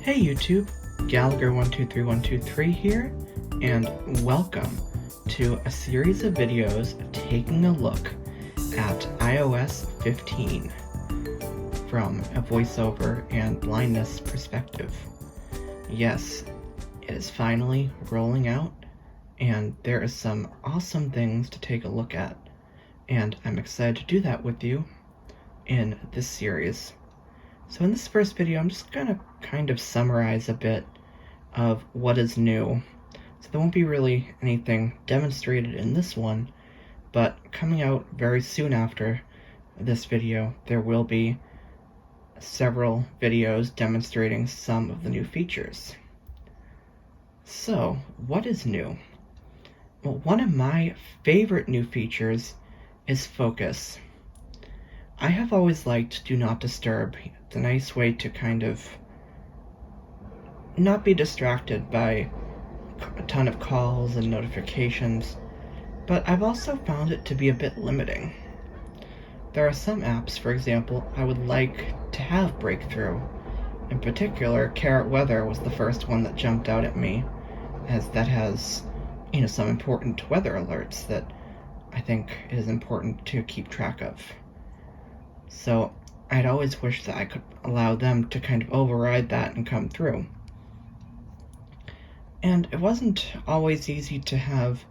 Hey YouTube, Gallagher123123 here, and welcome to a series of videos taking a look at iOS 15 from a voiceover and blindness perspective. Yes, it is finally rolling out, and there is some awesome things to take a look at, and I'm excited to do that with you in this series. So in this first video, I'm just going to kind of summarize a bit of what is new. So there won't be really anything demonstrated in this one, but coming out very soon after this video, there will be several videos demonstrating some of the new features. So, what is new? Well, one of my favorite new features is focus. I have always liked Do Not Disturb. It's a nice way to kind of not be distracted by a ton of calls and notifications, but I've also found it to be a bit limiting. There are some apps, for example, I would like to have breakthrough. In particular, Carrot Weather was the first one that jumped out at me, as that has, some important weather alerts that I think it is important to keep track of. So I'd always wished that I could allow them to kind of override that and come through. And it wasn't always easy to have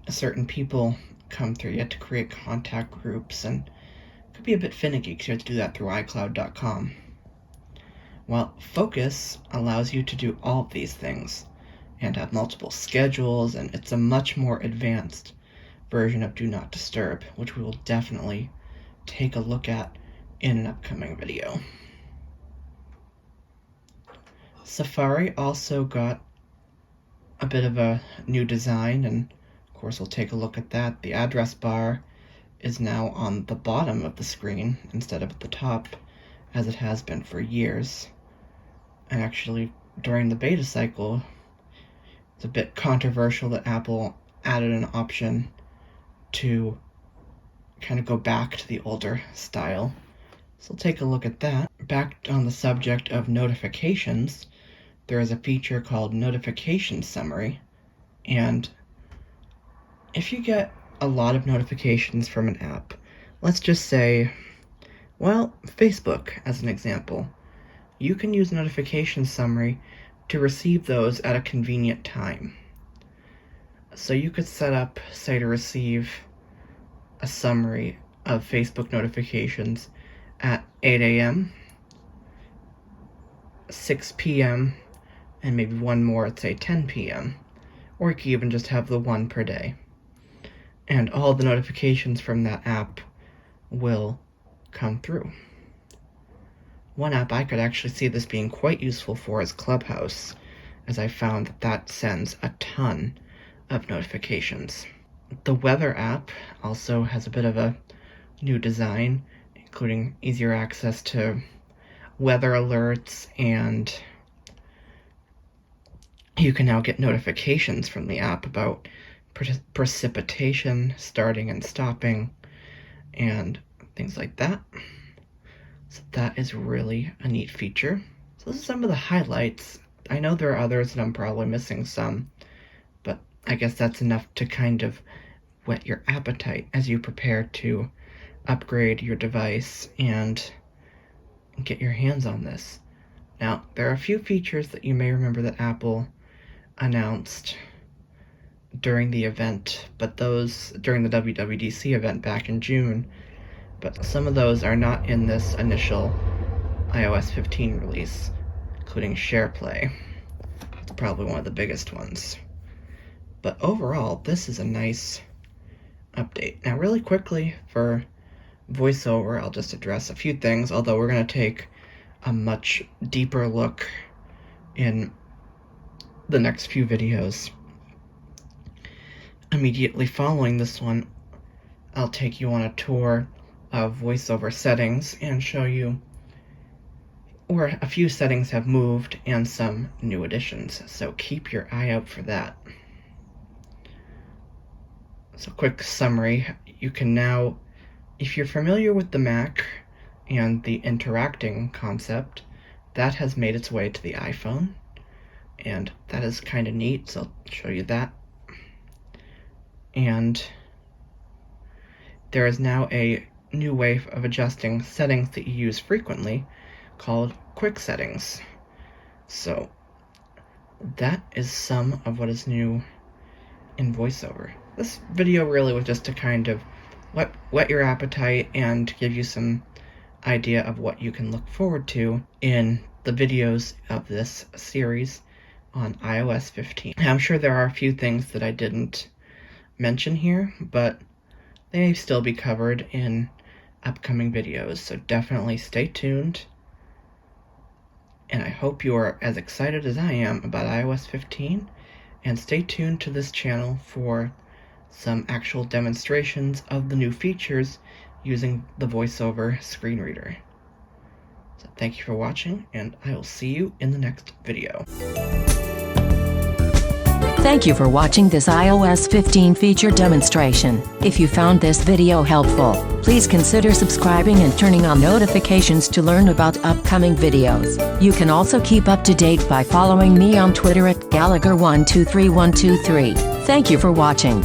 certain people come through. You had to create contact groups, and it could be a bit finicky because you had to do that through iCloud.com. Well, Focus allows you to do all of these things and have multiple schedules, and it's a much more advanced version of Do Not Disturb, which we will definitely take a look at in an upcoming video. Safari also got a bit of a new design, and of course we'll take a look at that. The address bar is now on the bottom of the screen instead of at the top, as it has been for years. And actually, during the beta cycle, it's a bit controversial that Apple added an option to kind of go back to the older style. So we'll take a look at that. Back on the subject of notifications, there is a feature called Notification Summary, and if you get a lot of notifications from an app, let's just say, Facebook as an example, you can use Notification Summary to receive those at a convenient time. So you could set up, say, to receive a summary of Facebook notifications at 8 a.m., 6 p.m., and maybe one more at, say, 10 p.m. Or you could even just have the one per day. And all the notifications from that app will come through. One app I could actually see this being quite useful for is Clubhouse, as I found that sends a ton of notifications. The Weather app also has a bit of a new design, including easier access to weather alerts, and you can now get notifications from the app about precipitation starting and stopping and things like that. So that is really a neat feature. So those are some of the highlights. I know there are others and I'm probably missing some, but I guess that's enough to kind of whet your appetite as you prepare to upgrade your device and get your hands on this. Now, there are a few features that you may remember that Apple announced during the event, but those during the WWDC event back in June, but some of those are not in this initial iOS 15 release, including SharePlay. It's probably one of the biggest ones. But overall, this is a nice update. Now, really quickly for VoiceOver, I'll just address a few things, although we're going to take a much deeper look in the next few videos. Immediately following this one, I'll take you on a tour of VoiceOver settings and show you where a few settings have moved and some new additions, so keep your eye out for that. So quick summary, you can now, if you're familiar with the Mac and the interacting concept, that has made its way to the iPhone, and that is kind of neat, so I'll show you that. And there is now a new way of adjusting settings that you use frequently called quick settings. So that is some of what is new in VoiceOver. This video really was just to kind of whet your appetite and give you some idea of what you can look forward to in the videos of this series on iOS 15. I'm sure there are a few things that I didn't mention here, but they may still be covered in upcoming videos, so definitely stay tuned. And I hope you are as excited as I am about iOS 15, and stay tuned to this channel for some actual demonstrations of the new features using the VoiceOver screen reader. So thank you for watching, and I will see you in the next video. Thank you for watching this iOS 15 feature demonstration. If you found this video helpful, please consider subscribing and turning on notifications to learn about upcoming videos. You can also keep up to date by following me on Twitter at Gallagher123123. Thank you for watching.